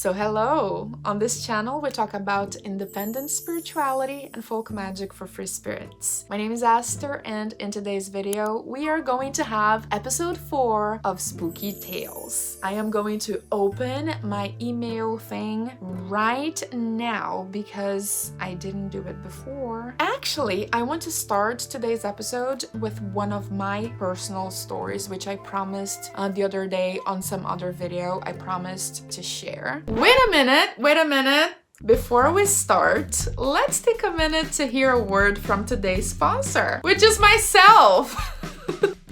So hello! On this channel we talk about independent spirituality and folk magic for free spirits. My name is Aster and in today's video we are going to have episode 4 of Spooky Tales. I am going to open my email thing right now because I didn't do it before. Actually, I want to start today's episode with one of my personal stories which I promised the other day on some other video I promised to share. Wait a minute! Before we start, let's take a minute to hear a word from today's sponsor, which is myself!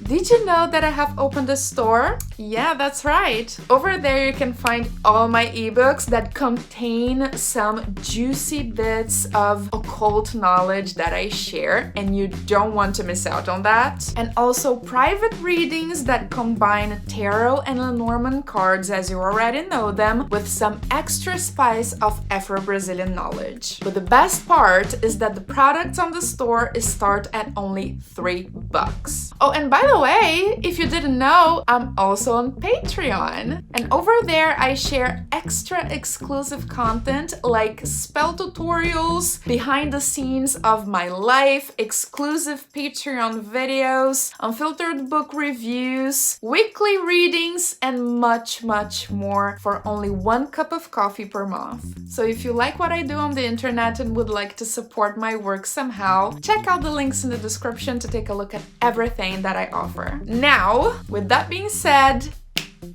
Did you know that I have opened a store? Yeah, that's right. Over there you can find all my ebooks that contain some juicy bits of occult knowledge that I share, and you don't want to miss out on that. And also private readings that combine tarot and Lenormand cards, as you already know them, with some extra spice of Afro-Brazilian knowledge. But the best part is that the products on the store start at only $3. Oh, and by the way, if you didn't know, I'm also on Patreon. And over there I share extra exclusive content like spell tutorials, behind the scenes of my life, exclusive Patreon videos, unfiltered book reviews, weekly readings, and much more for only 1 cup of coffee per month. So if you like what I do on the internet and would like to support my work somehow, check out the links in the description to take a look at everything that I offer. Now, with that being said,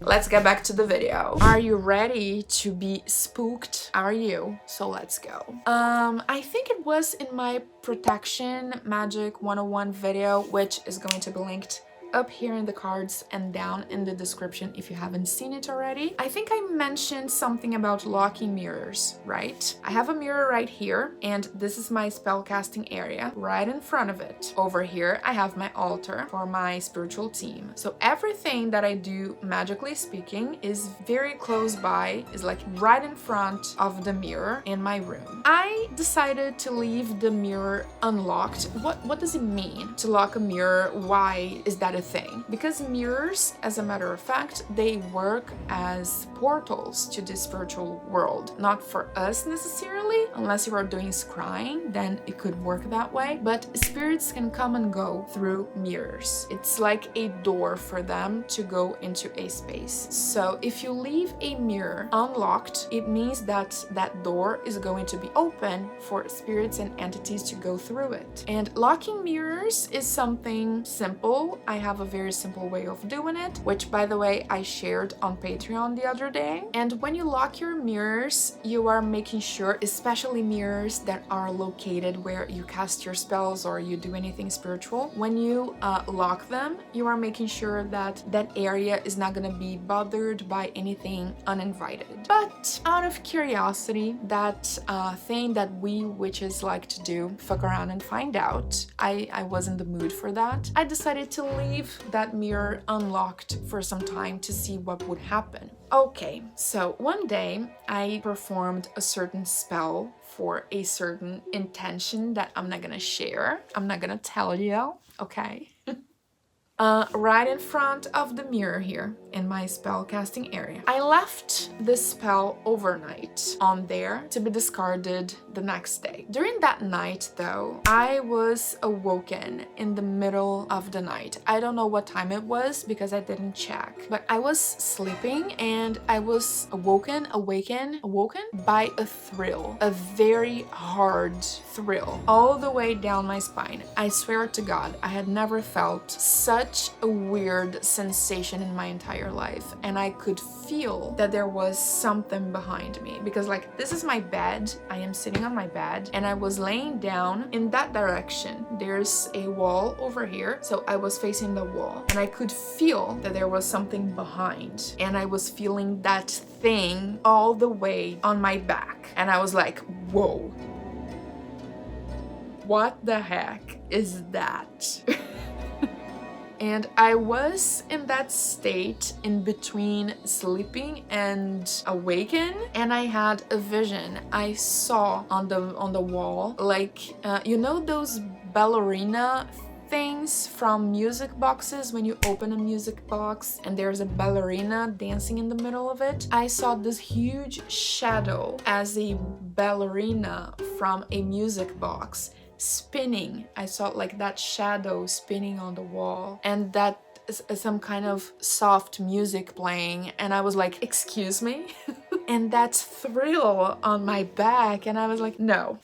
let's get back to the video. Are you ready to be spooked? Are you? So let's go. I think it was in my Protection Magic 101 video, which is going to be linked up here in the cards and down in the description if you haven't seen it already. I think I mentioned something about locking mirrors, right? I have a mirror right here, and this is my spellcasting area. Right in front of it, over here, I have my altar for my spiritual team. So everything that I do, magically speaking, is very close by, is like right in front of the mirror in my room. I decided to leave the mirror unlocked. What does it mean to lock a mirror? Why is that a thing? Because mirrors, as a matter of fact, they work as portals to the spiritual world. Not for us necessarily, unless you are doing scrying, then it could work that way, but spirits can come and go through mirrors. It's like a door for them to go into a space. So if you leave a mirror unlocked, it means that that door is going to be open for spirits and entities to go through it. And locking mirrors is something simple. I have a very simple way of doing it, which by the way I shared on Patreon the other day. And when you lock your mirrors, you are making sure, especially mirrors that are located where you cast your spells or you do anything spiritual, when you lock them, you are making sure that that area is not going to be bothered by anything uninvited. But out of curiosity, that thing that we witches like to do, fuck around and find out, I was in the mood for that. I decided to leave that mirror unlocked for some time to see what would happen. Okay, so one day I performed a certain spell for a certain intention that I'm not gonna share. I'm not gonna tell you, okay? Right in front of the mirror here in my spell casting area. I left this spell overnight on there to be discarded the next day. During that night though, I was awoken in the middle of the night. I don't know what time it was because I didn't check, but I was sleeping and I was awoken by a thrill, a very hard thrill all the way down my spine. I swear to God, I had never felt such a weird sensation in my entire life, and I could feel that there was something behind me because like this is my bed, I am sitting on my bed and I was laying down in that direction. There's a wall over here, so I was facing the wall and I could feel that there was something behind, and I was feeling that thing all the way on my back, and I was like, whoa, what the heck is that? And I was in that state in between sleeping and awaken, and I had a vision. I saw on the wall, like you know those ballerina things from music boxes when you open a music box and there's a ballerina dancing in the middle of it. I saw this huge shadow as a ballerina from a music box spinning. I saw like that shadow spinning on the wall, and that some kind of soft music playing, and I was like, excuse me? And that thrill on my back, and I was like, no,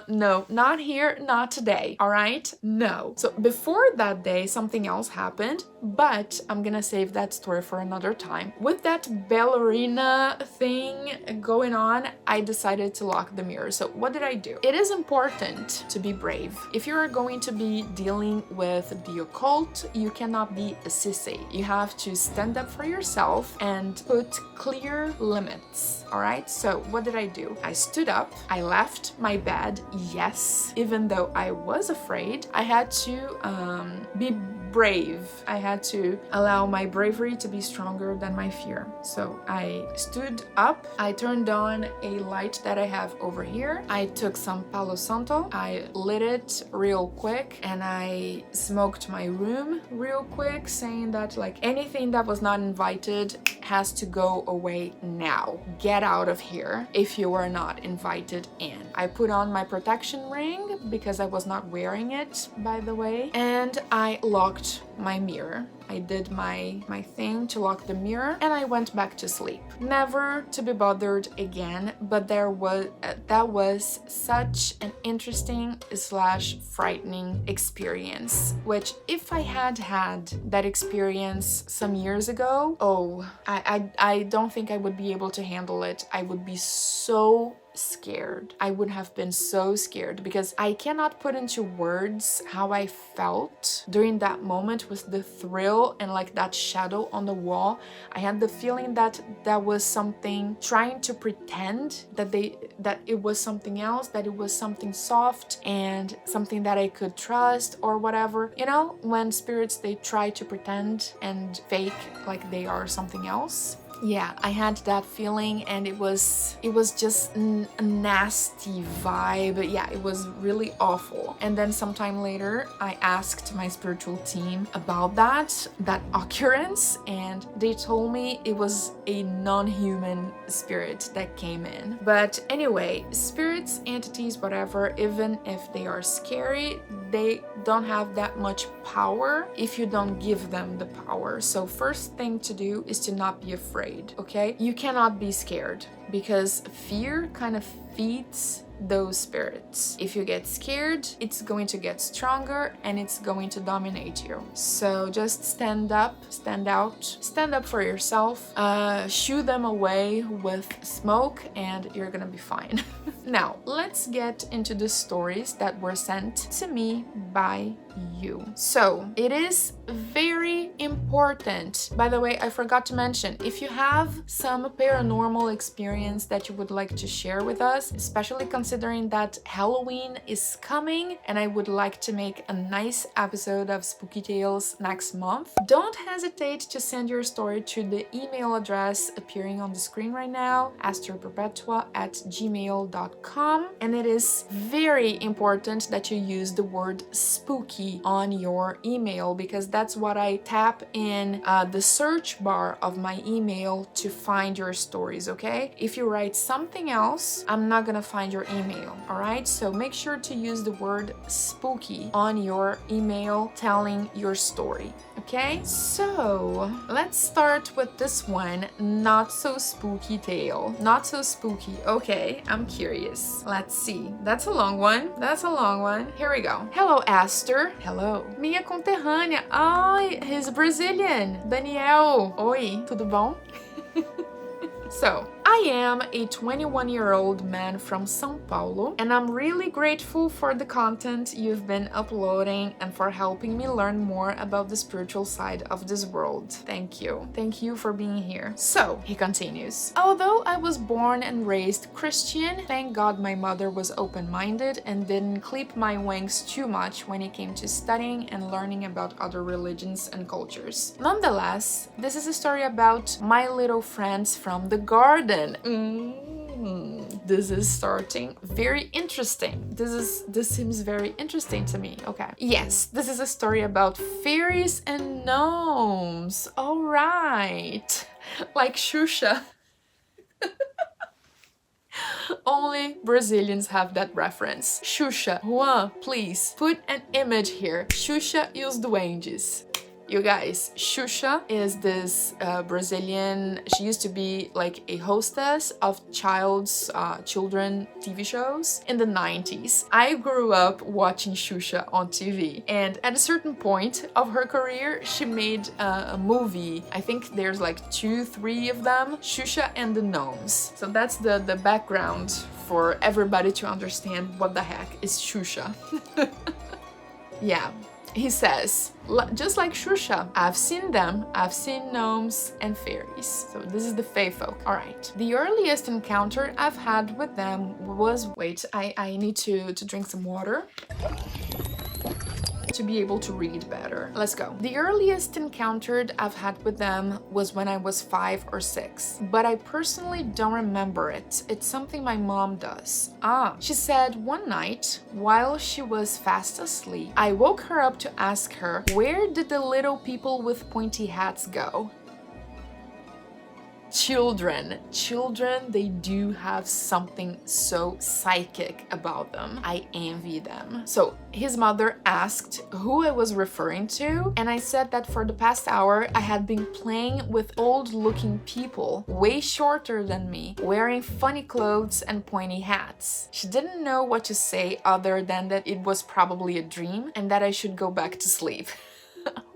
no, not here, not today, all right? No. So before that day, something else happened, but I'm gonna save that story for another time. With that ballerina thing going on, I decided to lock the mirror. So what did I do? It is important to be brave. If you are going to be dealing with the occult, you cannot be a sissy. You have to stand up for yourself and put clear limits, all right? So what did I do? I stood up, I left my bed, yes, even though I was afraid. I had to be brave. I had to allow my bravery to be stronger than my fear. So I stood up, I turned on a light that I have over here. I took some Palo Santo, I lit it real quick, and I smoked my room real quick, saying that like anything that was not invited has to go away now. Get out of here if you are not invited in. I put on my protection ring because I was not wearing it, by the way, and I locked my mirror. I did my thing to lock the mirror, and I went back to sleep, never to be bothered again. But that was such an interesting / frightening experience, which if I had that experience some years ago, oh, I don't think I would be able to handle it. I would be so scared. I would have been so scared because I cannot put into words how I felt during that moment with the thrill and like that shadow on the wall. I had the feeling that that was something trying to pretend that it was something else, that it was something soft and something that I could trust or whatever. You know, when spirits, they try to pretend and fake like they are something else. Yeah, I had that feeling, and it was just a nasty vibe. Yeah, it was really awful. And then sometime later, I asked my spiritual team about that occurrence, and they told me it was a non-human spirit that came in. But anyway, spirits, entities, whatever, even if they are scary, they don't have that much power if you don't give them the power. So first thing to do is to not be afraid, okay? You cannot be scared because fear kind of feeds those spirits. If you get scared, it's going to get stronger and it's going to dominate you. So just stand up, stand out, stand up for yourself, shoo them away with smoke, and you're gonna be fine. Now, let's get into the stories that were sent to me by you. So, it is very important. By the way, I forgot to mention, if you have some paranormal experience that you would like to share with us, especially considering that Halloween is coming and I would like to make a nice episode of Spooky Tales next month, don't hesitate to send your story to the email address appearing on the screen right now, asterperpetua@gmail.com. And it is very important that you use the word spooky on your email, because that's what I tap in the search bar of my email to find your stories, okay? If you write something else, I'm not gonna find your email, all right? So make sure to use the word spooky on your email telling your story, okay? So let's start with this one, not so spooky tale. Not so spooky, okay, I'm curious. Let's see, that's a long one, Here we go. Hello, Aster. Hello. Minha conterrânea. Ai, he's Brazilian. Daniel. Oi, tudo bom? So, I am a 21-year-old man from São Paulo, and I'm really grateful for the content you've been uploading and for helping me learn more about the spiritual side of this world. Thank you. Thank you for being here. So, he continues. Although I was born and raised Christian, thank God my mother was open-minded and didn't clip my wings too much when it came to studying and learning about other religions and cultures. Nonetheless, this is a story about my little friends from the garden. This is starting very interesting. This seems very interesting to me. Okay. Yes, this is a story about fairies and gnomes. All right. Like Xuxa. Only Brazilians have that reference. Xuxa. Juan, please put an image here. Xuxa e os Duendes. You guys, Xuxa is this Brazilian, she used to be like a hostess of children TV shows in the 90s. I grew up watching Xuxa on TV, and at a certain point of her career, she made a movie. I think there's like 2, 3 of them, Xuxa and the Gnomes. So that's the background for everybody to understand what the heck is Xuxa. Yeah. He says, just like Xuxa, I've seen them, I've seen gnomes and fairies. So this is the fae folk. All right. The earliest encounter I've had with them was, wait, I need to drink some water to be able to read better. Let's go. The earliest encounter I've had with them was when I was 5 or 6, but I personally don't remember it. It's something my mom does. She said one night, while she was fast asleep, I woke her up to ask her, where did the little people with pointy hats go? Children, they do have something so psychic about them. I envy them. So his mother asked who I was referring to, and I said that for the past hour I had been playing with old-looking people, way shorter than me, wearing funny clothes and pointy hats. She didn't know what to say other than that it was probably a dream and that I should go back to sleep.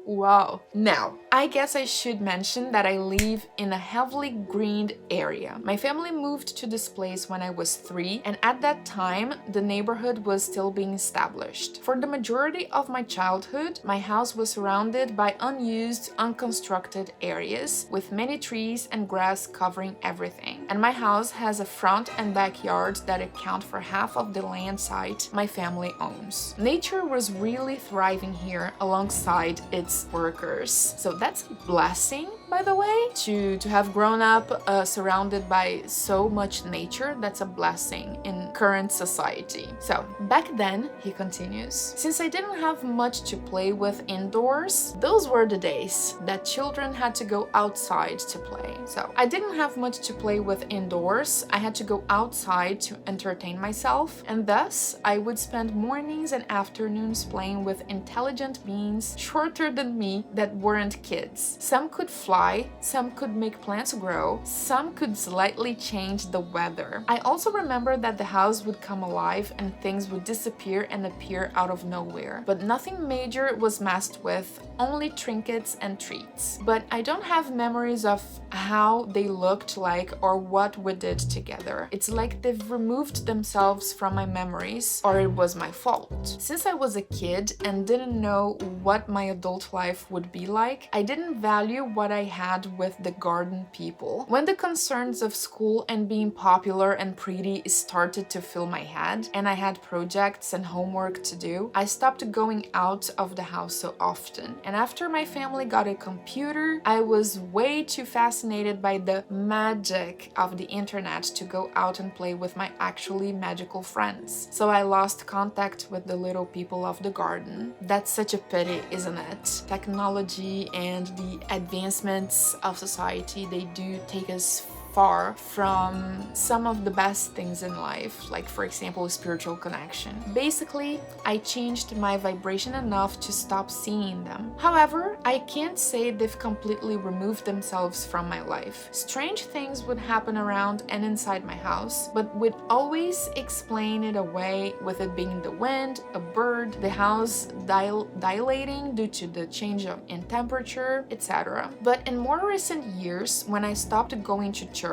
Wow. Now, I guess I should mention that I live in a heavily greened area. My family moved to this place when I was 3, and at that time, the neighborhood was still being established. For the majority of my childhood, my house was surrounded by unused, unconstructed areas, with many trees and grass covering everything. And my house has a front and backyard that account for half of the land site my family owns. Nature was really thriving here alongside its workers. So that's a blessing, by the way, to have grown up surrounded by so much nature. That's a blessing in current society. So back then, he continues, since I didn't have much to play with indoors, those were the days that children had to go outside to play. So I didn't have much to play with indoors. I had to go outside to entertain myself, and thus I would spend mornings and afternoons playing with intelligent beings shorter than me that weren't kids. Some could fly, some could make plants grow, some could slightly change the weather. I also remember that the house would come alive and things would disappear and appear out of nowhere. But nothing major was messed with, only trinkets and treats. But I don't have memories of how they looked like or what we did together. It's like they've removed themselves from my memories, or it was my fault. Since I was a kid and didn't know what my adult life would be like, I didn't value what I had with the garden people. When the concerns of school and being popular and pretty started to fill my head, and I had projects and homework to do, I stopped going out of the house so often. And after my family got a computer, I was way too fascinated by the magic of the internet to go out and play with my actually magical friends. So I lost contact with the little people of the garden. That's such a pity, isn't it? Technology and the advancements of society, they do take us far from some of the best things in life, like for example, spiritual connection. Basically, I changed my vibration enough to stop seeing them. However, I can't say they've completely removed themselves from my life. Strange things would happen around and inside my house, but would always explain it away with it being the wind, a bird, the house dilating due to the change in temperature, etc. But in more recent years, when I stopped going to church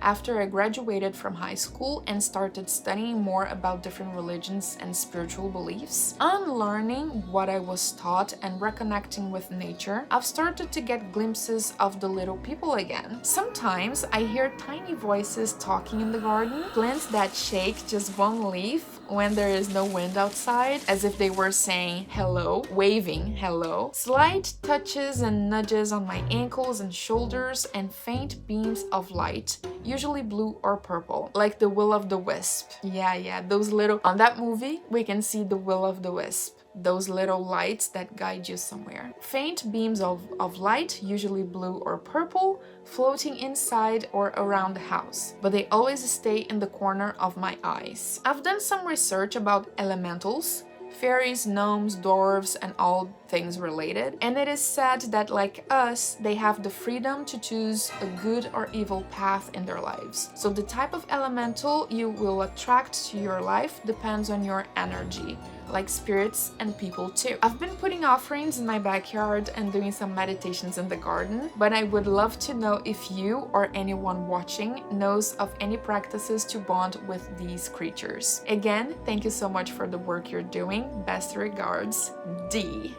after I graduated from high school and started studying more about different religions and spiritual beliefs, unlearning what I was taught and reconnecting with nature, I've started to get glimpses of the little people again. Sometimes I hear tiny voices talking in the garden, plants that shake just one leaf when there is no wind outside, as if they were saying hello, waving hello, slight touches and nudges on my ankles and shoulders, and faint beams of light, usually blue or purple, like the will of the wisp. Yeah, those little... On that movie, we can see the will of the wisp. Those little lights that guide you somewhere. Faint beams of light, usually blue or purple, floating inside or around the house, but they always stay in the corner of my eyes. I've done some research about elementals, fairies, gnomes, dwarves, and all things related, and it is said that, like us, they have the freedom to choose a good or evil path in their lives. So the type of elemental you will attract to your life depends on your energy, like spirits and people too. I've been putting offerings in my backyard and doing some meditations in the garden, but I would love to know if you or anyone watching knows of any practices to bond with these creatures. Again, thank you so much for the work you're doing. Best regards, D.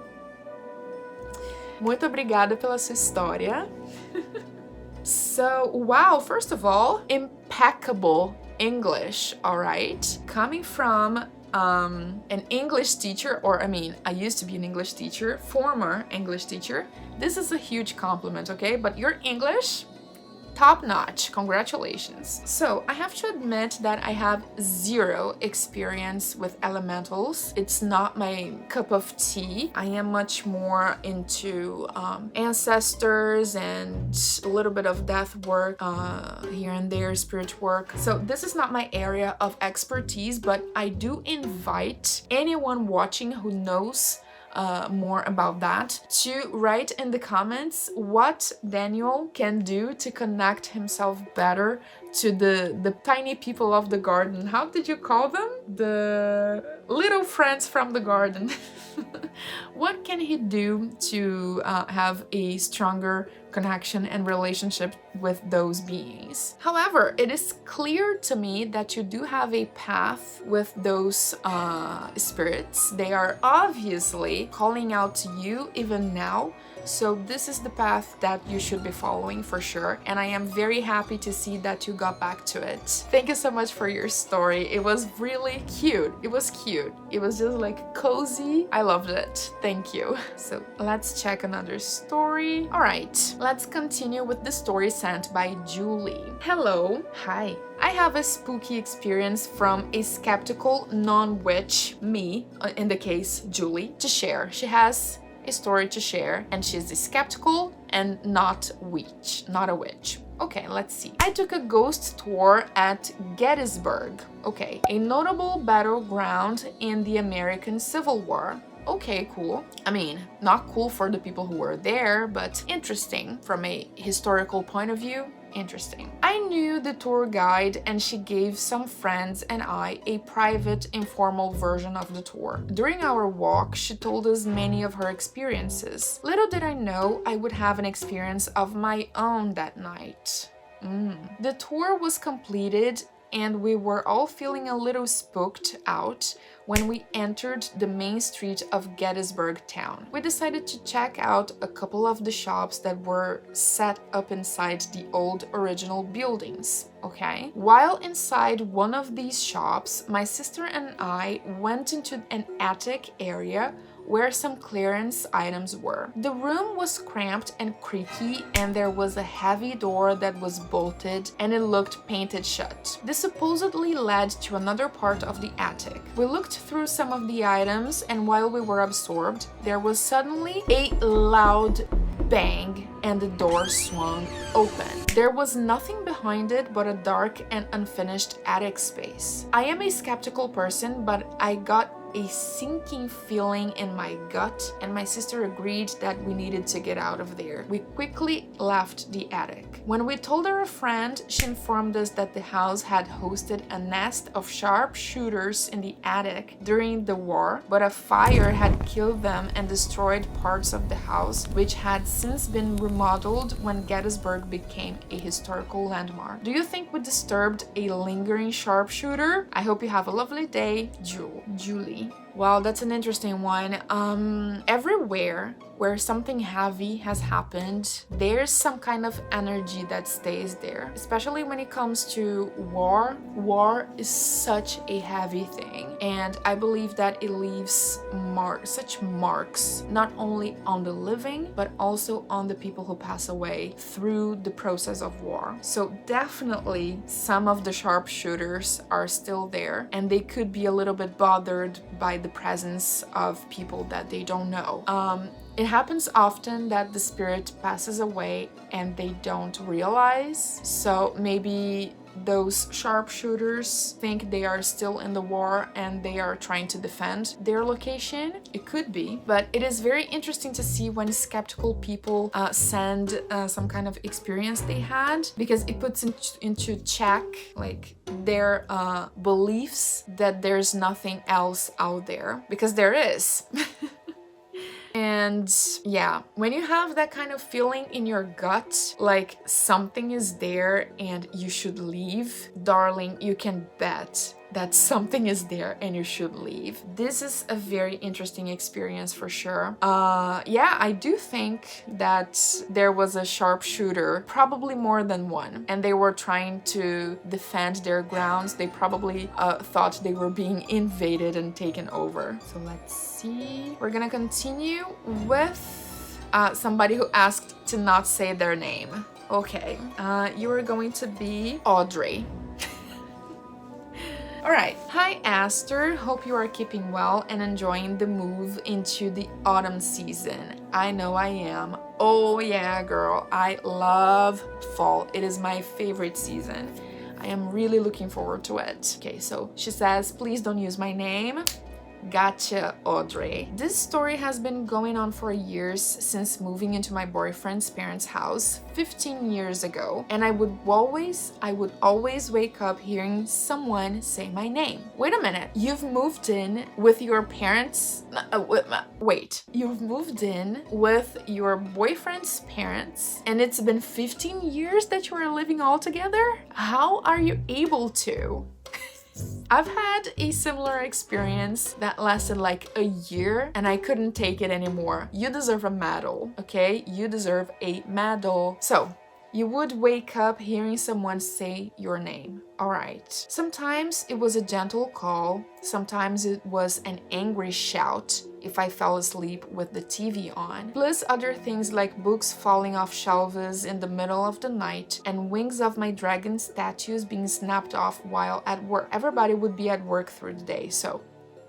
Muito obrigada pela sua história. So, wow, first of all, impeccable English, all right? Coming from an English teacher, or I used to be an English teacher, former English teacher. This is a huge compliment, okay? But your English, top notch, congratulations. So I have to admit that I have zero experience with elementals. It's not my cup of tea. I am much more into ancestors and a little bit of death work here and there, spirit work. So this is not my area of expertise, but I do invite anyone watching who knows more about that to write in the comments what Daniel can do to connect himself better to the tiny people of the garden. How did you call them? The little friends from the garden. What can he do to have a stronger connection and relationship with those beings? However, it is clear to me that you do have a path with those spirits. They are obviously calling out to you even now. So this is the path that you should be following for sure, and I am very happy to see that you got back to it. Thank you so much for your story. It was really cute. It was cute. It was just like cozy. I loved it. Thank you. So let's check another story. All right, let's continue with the story sent by Julie. Hello. Hi. I have a spooky experience from a skeptical non-witch, me, in the case Julie, to share. She has a story to share, and she's skeptical and not a witch. Okay, let's see. I took a ghost tour at Gettysburg. Okay, a notable battleground in the American Civil War. Okay, cool. I mean, not cool for the people who were there, but interesting from a historical point of view. Interesting. I knew the tour guide, and she gave some friends and I a private, informal version of the tour. During our walk, she told us many of her experiences. Little did I know I would have an experience of my own that night. The tour was completed, and we were all feeling a little spooked out when we entered the main street of Gettysburg town. We decided to check out a couple of the shops that were set up inside the old original buildings, okay? While inside one of these shops, my sister and I went into an attic area where some clearance items were. The room was cramped and creaky, and there was a heavy door that was bolted and it looked painted shut. This supposedly led to another part of the attic. We looked through some of the items, and while we were absorbed, there was suddenly a loud bang and the door swung open. There was nothing behind it but a dark and unfinished attic space. I am a skeptical person, but I got a sinking feeling in my gut, and my sister agreed that we needed to get out of there. We quickly left the attic. When we told our friend, she informed us that the house had hosted a nest of sharpshooters in the attic during the war, but a fire had killed them and destroyed parts of the house, which had since been remodeled when Gettysburg became a historical landmark. Do you think we disturbed a lingering sharpshooter? I hope you have a lovely day, Julie. Well, that's an interesting one. Everywhere where something heavy has happened, there's some kind of energy that stays there. Especially when it comes to war. War is such a heavy thing, and I believe that it leaves such marks, not only on the living, but also on the people who pass away through the process of war. So definitely some of the sharpshooters are still there, and they could be a little bit bothered by the presence of people that they don't know. It happens often that the spirit passes away and they don't realize. So maybe those sharpshooters think they are still in the war and they are trying to defend their location. It could be, but it is very interesting to see when skeptical people send some kind of experience they had, because it puts into check like their beliefs that there's nothing else out there, because there is. And yeah, when you have that kind of feeling in your gut, like something is there and you should leave, darling, you can bet that something is there and you should leave. This is a very interesting experience for sure. Yeah, I do think that there was a sharpshooter, probably more than one, and they were trying to defend their grounds. They probably thought they were being invaded and taken over. So let's see. We're gonna continue with somebody who asked to not say their name. Okay, you are going to be Audrey. Alright, hi Aster, hope you are keeping well and enjoying the move into the autumn season. I know I am. Oh yeah, girl, I love fall. It is my favorite season. I am really looking forward to it. Okay, so she says, please don't use my name. Gotcha, Audrey. This story has been going on for years, since moving into my boyfriend's parents' house 15 years ago, and I would always wake up hearing someone say my name. Wait a minute, you've moved in with your parents? Wait, you've moved in with your boyfriend's parents, and it's been 15 years that you are living all together? How are you able to? I've had a similar experience that lasted like a year and I couldn't take it anymore. You deserve a medal, okay? You deserve a medal. So, you would wake up hearing someone say your name. Alright. Sometimes it was a gentle call, sometimes it was an angry shout if I fell asleep with the TV on, plus other things like books falling off shelves in the middle of the night and wings of my dragon statues being snapped off while at work. Everybody would be at work through the day, so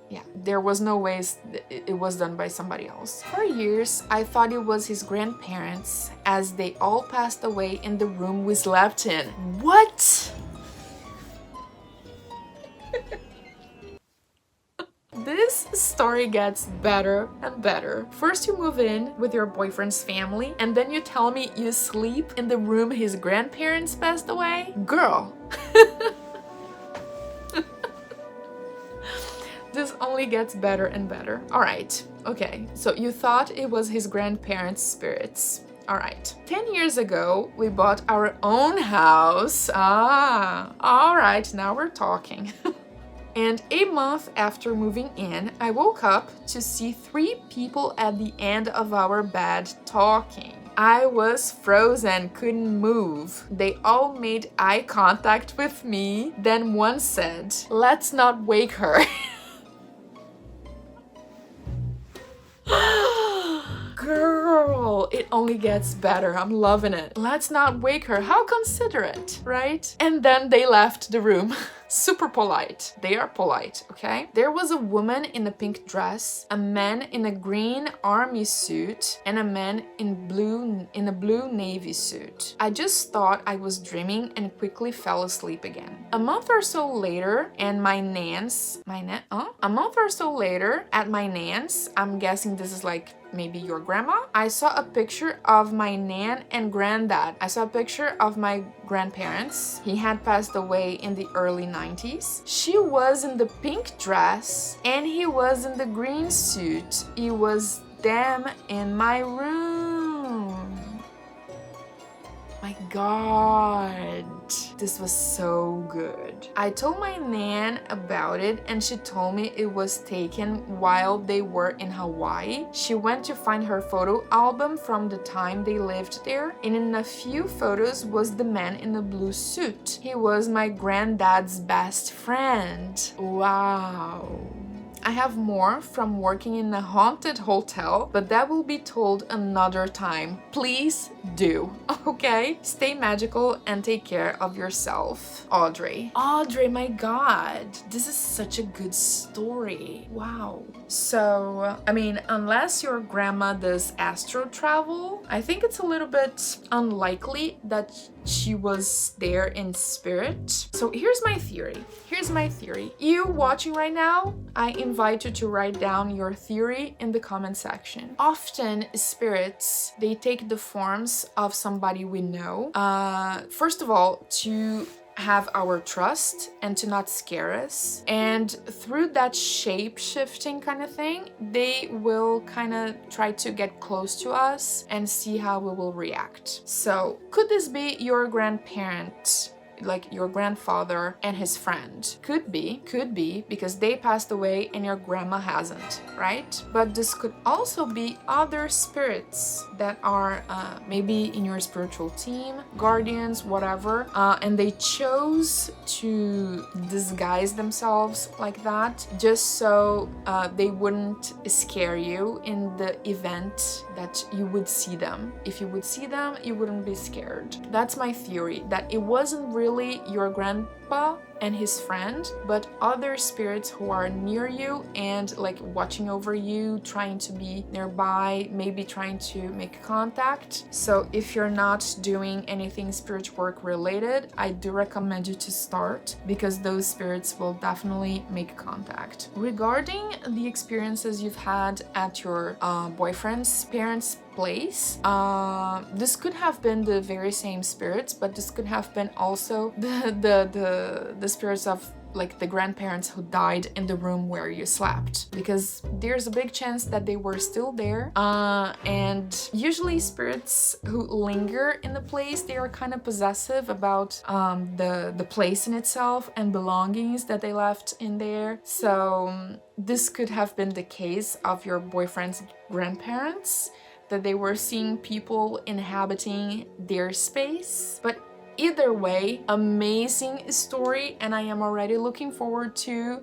yeah, there was no ways it was done by somebody else. For years, I thought it was his grandparents, as they all passed away in the room we slept in. What? This story gets better and better. First you move in with your boyfriend's family, and then you tell me you sleep in the room his grandparents passed away? Girl! This only gets better and better. Alright, okay, so you thought it was his grandparents' spirits. Alright, 10 years ago, we bought our own house. Alright, now we're talking. And a month after moving in, I woke up to see 3 people at the end of our bed talking. I was frozen, couldn't move. They all made eye contact with me. Then one said, "Let's not wake her." Girl, it only gets better. I'm loving it. Let's not wake her. How considerate, right? And then they left the room. Super polite. They are polite, okay? There was a woman in a pink dress, a man in a green army suit, and a man in a blue navy suit. I just thought I was dreaming and quickly fell asleep again. A month or so later, at my nan's, I'm guessing this is like maybe your grandma, I saw a picture of my nan and granddad. I saw a picture of my grandparents. He had passed away in the early 90s. She was in the pink dress and he was in the green suit. It was them in my room. My God. This was so good. I told my nan about it and she told me it was taken while they were in Hawaii. She went to find her photo album from the time they lived there, and in a few photos was the man in the blue suit. He was my granddad's best friend. Wow. I have more from working in a haunted hotel, but that will be told another time. Please do, okay? Stay magical and take care of yourself. Audrey. Audrey, my God, this is such a good story. Wow. So, I mean, unless your grandma does astral travel, I think it's a little bit unlikely that she was there in spirit. So here's my theory. You watching right now, I invite you to write down your theory in the comment section. Often spirits, they take the forms of somebody we know. First of all, to have our trust and to not scare us, and through that shape-shifting kind of thing, they will kind of try to get close to us and see how we will react. So could this be your grandparent, like your grandfather and his friend? Could be, because they passed away and your grandma hasn't, right? But this could also be other spirits that are maybe in your spiritual team, guardians, whatever, and they chose to disguise themselves like that just so they wouldn't scare you in the event that you would see them. If you would see them, you wouldn't be scared. That's my theory, that it wasn't really your grandpa and his friend, but other spirits who are near you and like watching over you, trying to be nearby, maybe trying to make contact. So if you're not doing anything spiritual work related, I do recommend you to start, because those spirits will definitely make contact. Regarding the experiences you've had at your boyfriend's parents' place, this could have been the very same spirits, but this could have been also the spirits of like the grandparents who died in the room where you slept, because there's a big chance that they were still there, and usually spirits who linger in the place, they are kind of possessive about the place in itself and belongings that they left in there. So this could have been the case of your boyfriend's grandparents, that they were seeing people inhabiting their space. But either way, amazing story, and I am already looking forward to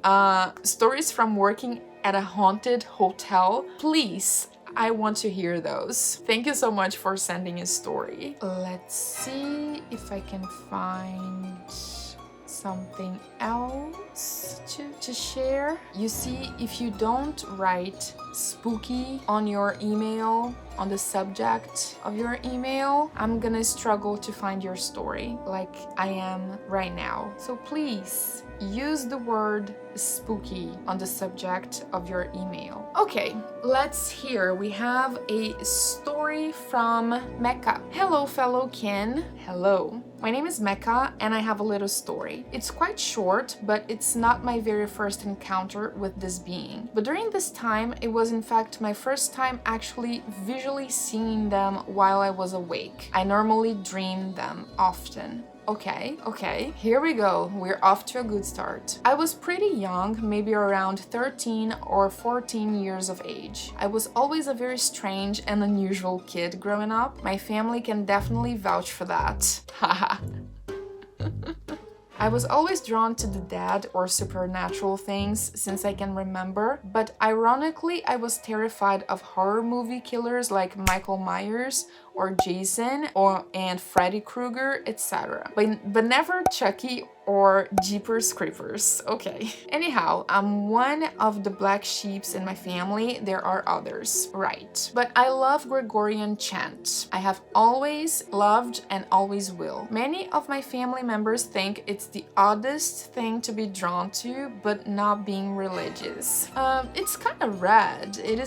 stories from working at a haunted hotel. Please, I want to hear those. Thank you so much for sending a story. Let's see if I can find something else to share. You see, if you don't write spooky on your email, on the subject of your email, I'm gonna struggle to find your story like I am right now. So please use the word spooky on the subject of your email. Okay, let's hear. We have a story from Mecca. Hello, fellow kin. Hello. My name is Mecca and I have a little story. It's quite short, but it's not my very first encounter with this being. But during this time, it was in fact my first time actually visually seeing them while I was awake. I normally dream them often. Okay, here we go. We're off to a good start. I was pretty young, maybe around 13 or 14 years of age. I was always a very strange and unusual kid growing up. My family can definitely vouch for that. Haha. I was always drawn to the dead or supernatural things since I can remember, but ironically I was terrified of horror movie killers like Michael Myers or Jason and Freddy Krueger, etc. But never Chucky or Jeepers Creepers. Okay. Anyhow, I'm one of the black sheeps in my family. There are others, right? But I love Gregorian chant. I have always loved and always will. Many of my family members think it's the oddest thing to be drawn to, but not being religious. It's kind of rad. It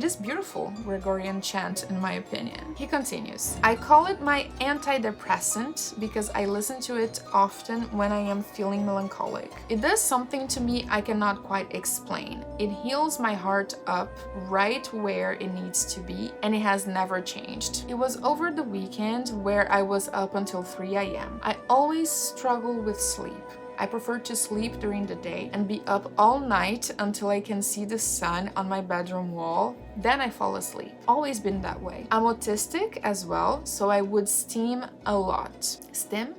is beautiful, Gregorian chant, in my opinion. He continues, I call it my antidepressant because I listen to it often when I am feeling melancholic. It does something to me I cannot quite explain. It heals my heart up right where it needs to be, and it has never changed. It was over the weekend where I was up until 3 a.m. I always struggle with sleep. I prefer to sleep during the day and be up all night until I can see the sun on my bedroom wall. Then I fall asleep. Always been that way. I'm autistic as well, so I would steam a lot. Stim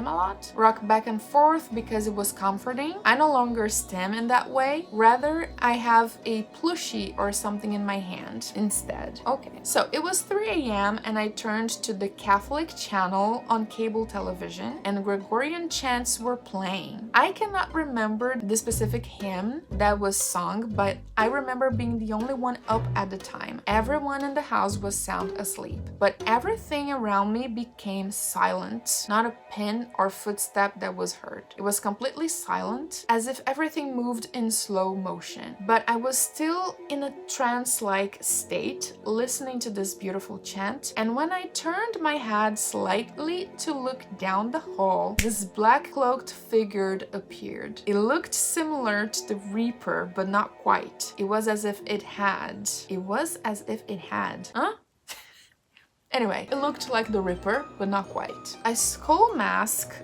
a lot? Rock back and forth because it was comforting. I no longer stim in that way. Rather, I have a plushie or something in my hand instead. Okay, so it was 3 a.m. and I turned to the Catholic channel on cable television and Gregorian chants were playing. I cannot remember the specific hymn that was sung, but I remember being the only one up at the time. Everyone in the house was sound asleep, but everything around me became silent. Not a pin or footstep that was heard. It was completely silent, as if everything moved in slow motion. But I was still in a trance-like state, listening to this beautiful chant, and when I turned my head slightly to look down the hall, this black-cloaked figure appeared. It looked similar to the Reaper, but not quite. It was as if it had. Huh? Anyway, it looked like the Ripper, but not quite. A skull mask.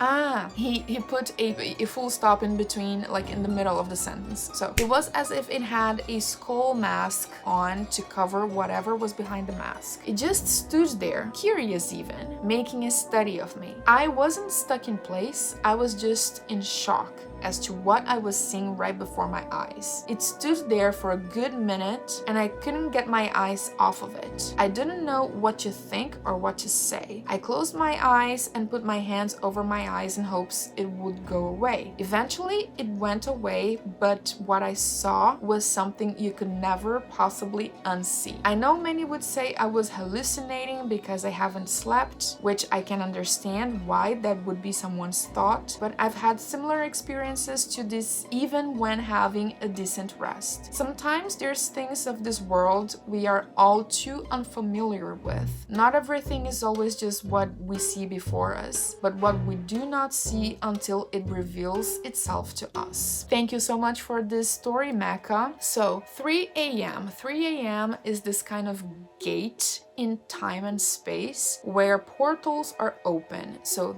He put a full stop in between, like in the middle of the sentence. So it was as if it had a skull mask on to cover whatever was behind the mask. It just stood there, curious even, making a study of me. I wasn't stuck in place, I was just in shock as to what I was seeing right before my eyes. It stood there for a good minute and I couldn't get my eyes off of it. I didn't know what to think or what to say. I closed my eyes and put my hands over my eyes in hopes it would go away. Eventually, it went away, but what I saw was something you could never possibly unsee. I know many would say I was hallucinating because I haven't slept, which I can understand why that would be someone's thought, but I've had similar experiences to this even when having a decent rest. Sometimes there's things of this world we are all too unfamiliar with. Not everything is always just what we see before us, but what we do not see until it reveals itself to us. Thank you so much for this story, Mecca. So 3 a.m. 3 a.m. is this kind of gate in time and space where portals are open. So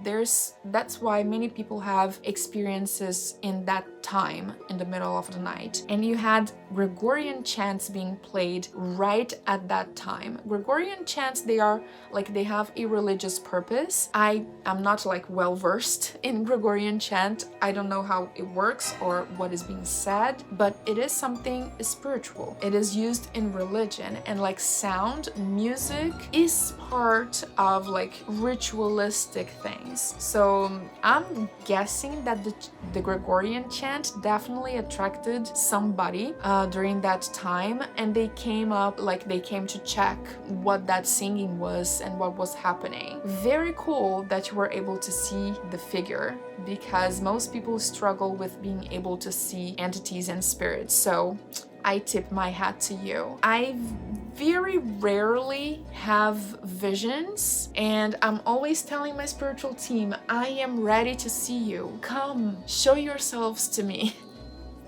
that's why many people have experiences in that time in the middle of the night. And you had Gregorian chants being played right at that time. Gregorian chants, they have a religious purpose. I am not well versed in Gregorian chant. I don't know how it works or what is being said, but it is something spiritual. It is used in religion, and sound, music is part of ritualistic things. So I'm guessing that the Gregorian chant definitely attracted somebody during that time, and they came to check what that singing was and what was happening. Very cool that you were able to see the figure, because most people struggle with being able to see entities and spirits. So I tip my hat to you. I very rarely have visions, and I'm always telling my spiritual team, I am ready to see you. Come, show yourselves to me.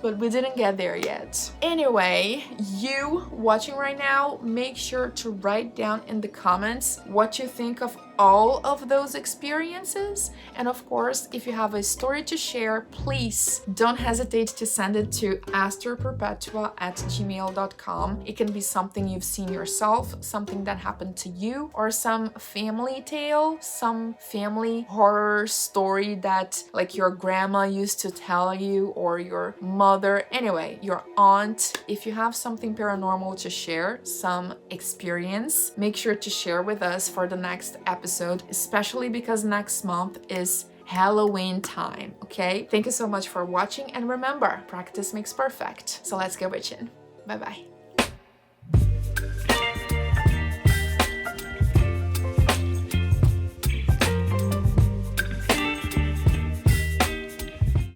But we didn't get there yet. Anyway, you watching right now, make sure to write down in the comments what you think of all of those experiences. And of course, if you have a story to share, please don't hesitate to send it to asterperpetua@gmail.com. It can be something you've seen yourself, something that happened to you, or some family tale, some family horror story that your grandma used to tell you, or your mother, anyway, your aunt. If you have something paranormal to share, some experience, make sure to share with us for the next episode, especially because next month is Halloween time, okay? Thank you so much for watching, and remember, practice makes perfect. So let's get witching. Bye-bye.